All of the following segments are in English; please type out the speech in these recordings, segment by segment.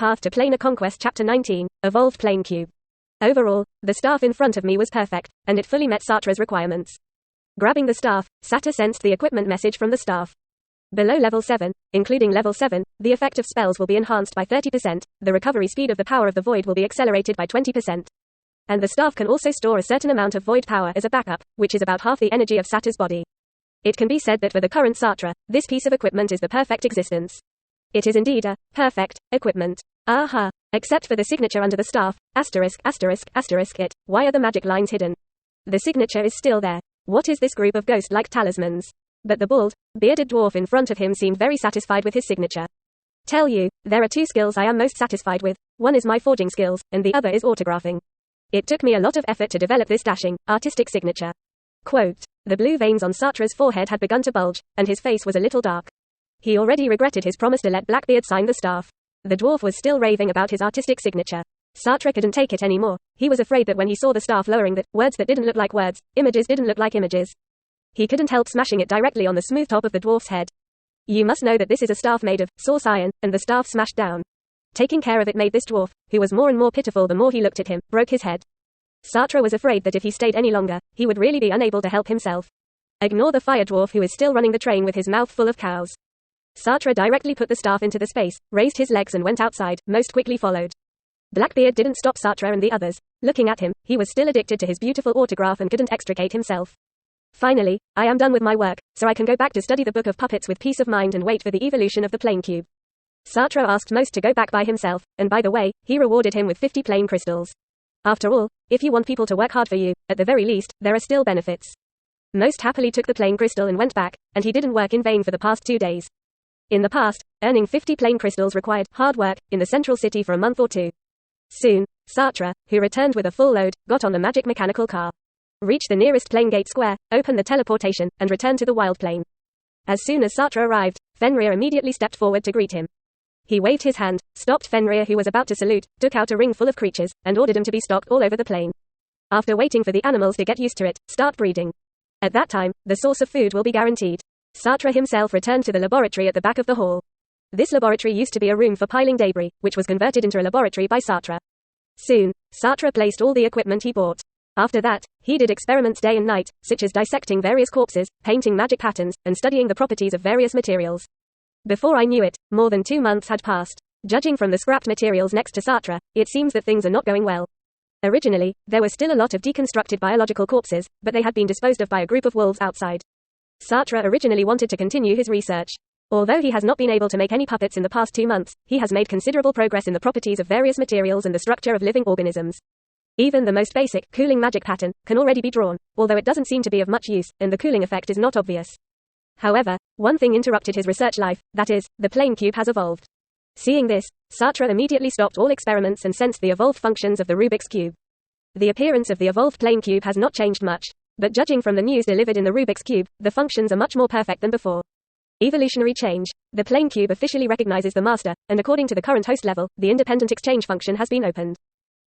Path to Planar Conquest Chapter 19, Evolved Plane Cube. Overall, the staff in front of me was perfect, and it fully met Satra's requirements. Grabbing the staff, Satra sensed the equipment message from the staff. Below level 7, including level 7, the effect of spells will be enhanced by 30%, the recovery speed of the power of the void will be accelerated by 20%. And the staff can also store a certain amount of void power as a backup, which is about half the energy of Satra's body. It can be said that for the current Satra, this piece of equipment is the perfect existence. It is indeed a perfect equipment. Aha! Except for the signature under the staff, it. Why are the magic lines hidden? The signature is still there. What is this group of ghost-like talismans? But the bald, bearded dwarf in front of him seemed very satisfied with his signature. Tell you, there are two skills I am most satisfied with. One is my forging skills, and the other is autographing. It took me a lot of effort to develop this dashing, artistic signature. Quote, the blue veins on Satra's forehead had begun to bulge, and his face was a little dark. He already regretted his promise to let Blackbeard sign the staff. The dwarf was still raving about his artistic signature. Satra couldn't take it anymore. He was afraid that when he saw the staff lowering that, words that didn't look like words, images didn't look like images. He couldn't help smashing it directly on the smooth top of the dwarf's head. You must know that this is a staff made of source iron, and the staff smashed down. Taking care of it made this dwarf, who was more and more pitiful the more he looked at him, broke his head. Satra was afraid that if he stayed any longer, he would really be unable to help himself. Ignore the fire dwarf who is still running the train with his mouth full of cows. Satra directly put the staff into the space, raised his legs and went outside, most quickly followed. Blackbeard didn't stop Satra and the others. Looking at him, he was still addicted to his beautiful autograph and couldn't extricate himself. Finally, I am done with my work, so I can go back to study the Book of Puppets with peace of mind and wait for the evolution of the plane cube. Satra asked Most to go back by himself, and by the way, he rewarded him with 50 plane crystals. After all, if you want people to work hard for you, at the very least, there are still benefits. Most happily took the plane crystal and went back, and he didn't work in vain for the past 2 days. In the past, earning 50 plane crystals required hard work in the central city for a month or two. Soon, Satra, who returned with a full load, got on the magic mechanical car. Reached the nearest plane gate square, opened the teleportation, and returned to the wild plane. As soon as Satra arrived, Fenrir immediately stepped forward to greet him. He waved his hand, stopped Fenrir who was about to salute, took out a ring full of creatures, and ordered them to be stocked all over the plane. After waiting for the animals to get used to it, start breeding. At that time, the source of food will be guaranteed. Satra himself returned to the laboratory at the back of the hall. This laboratory used to be a room for piling debris, which was converted into a laboratory by Satra. Soon, Satra placed all the equipment he bought. After that, he did experiments day and night, such as dissecting various corpses, painting magic patterns, and studying the properties of various materials. Before I knew it, more than 2 months had passed. Judging from the scrapped materials next to Satra, it seems that things are not going well. Originally, there were still a lot of deconstructed biological corpses, but they had been disposed of by a group of wolves outside. Satra originally wanted to continue his research. Although he has not been able to make any puppets in the past 2 months, he has made considerable progress in the properties of various materials and the structure of living organisms. Even the most basic, cooling magic pattern, can already be drawn, although it doesn't seem to be of much use, and the cooling effect is not obvious. However, one thing interrupted his research life, that is, the plane cube has evolved. Seeing this, Satra immediately stopped all experiments and sensed the evolved functions of the Rubik's Cube. The appearance of the evolved plane cube has not changed much, but judging from the news delivered in the Rubik's Cube, the functions are much more perfect than before. Evolutionary change. The plane cube officially recognizes the master, and according to the current host level, the independent exchange function has been opened.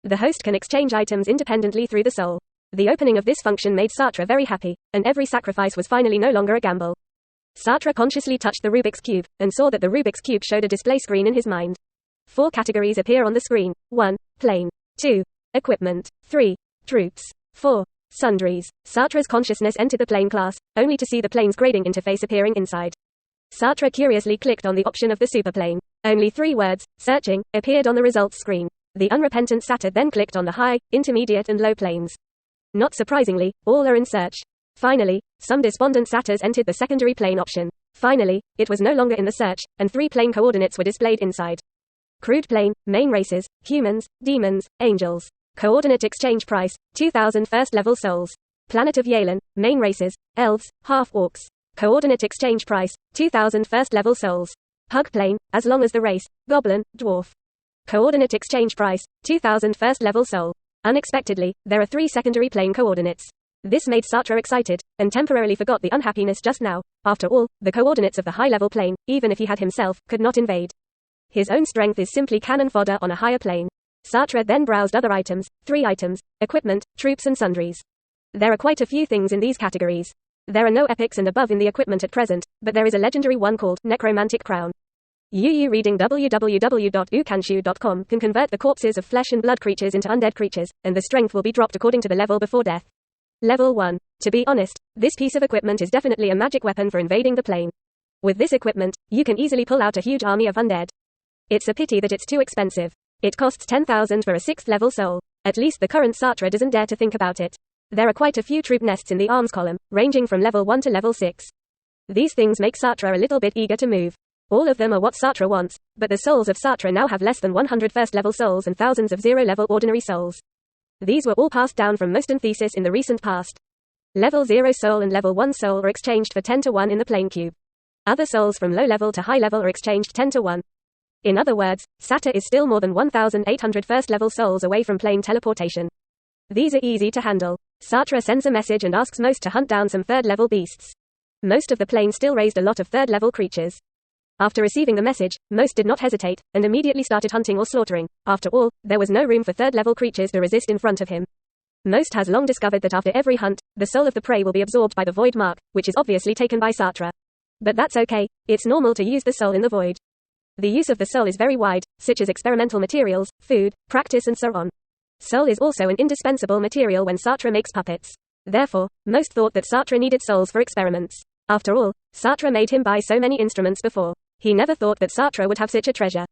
The host can exchange items independently through the soul. The opening of this function made Satra very happy, and every sacrifice was finally no longer a gamble. Satra consciously touched the Rubik's Cube, and saw that the Rubik's Cube showed a display screen in his mind. 4 categories appear on the screen. 1. Plane. 2. Equipment. 3. Troops. 4. Sundries. Satra's consciousness entered the plane class, only to see the plane's grading interface appearing inside. Satra curiously clicked on the option of the superplane. Only 3 words, searching, appeared on the results screen. The unrepentant Satra then clicked on the high, intermediate and low planes. Not surprisingly, all are in search. Finally, some despondent Satras entered the secondary plane option. Finally, it was no longer in the search, and 3 plane coordinates were displayed inside. Crude plane, main races, humans, demons, angels. Coordinate exchange price, 2,000 first level souls. Planet of Yalen, main races, elves, half-orcs. Coordinate exchange price, 2,000 first level souls. Pug plane, as long as the race, goblin, dwarf. Coordinate exchange price, 2,000 first level soul. Unexpectedly, there are 3 secondary plane coordinates. This made Satra excited, and temporarily forgot the unhappiness just now. After all, the coordinates of the high-level plane, even if he had himself, could not invade. His own strength is simply cannon fodder on a higher plane. Satra then browsed other items, 3 items, equipment, troops and sundries. There are quite a few things in these categories. There are no epics and above in the equipment at present, but there is a legendary one called Necromantic Crown. UU reading www.ukanshu.com can convert the corpses of flesh and blood creatures into undead creatures, and the strength will be dropped according to the level before death. Level 1. To be honest, this piece of equipment is definitely a magic weapon for invading the plane. With this equipment, you can easily pull out a huge army of undead. It's a pity that it's too expensive. It costs 10,000 for a 6th level soul. At least the current Satra doesn't dare to think about it. There are quite a few troop nests in the arms column, ranging from level 1 to level 6. These things make Satra a little bit eager to move. All of them are what Satra wants, but the souls of Satra now have less than 100 first level souls and thousands of 0-level ordinary souls. These were all passed down from most Anthesis in the recent past. Level 0 soul and level 1 soul are exchanged for 10-to-1 in the plane cube. Other souls from low level to high level are exchanged 10-to-1. In other words, Sata is still more than 1,800 first level souls away from plane teleportation. These are easy to handle. Satra sends a message and asks Most to hunt down some 3rd level beasts. Most of the plane still raised a lot of 3rd level creatures. After receiving the message, Most did not hesitate, and immediately started hunting or slaughtering. After all, there was no room for 3rd level creatures to resist in front of him. Most has long discovered that after every hunt, the soul of the prey will be absorbed by the void mark, which is obviously taken by Satra. But that's okay, it's normal to use the soul in the void. The use of the soul is very wide, such as experimental materials, food, practice and so on. Soul is also an indispensable material when Satra makes puppets. Therefore, Most thought that Satra needed souls for experiments. After all, Satra made him buy so many instruments before. He never thought that Satra would have such a treasure.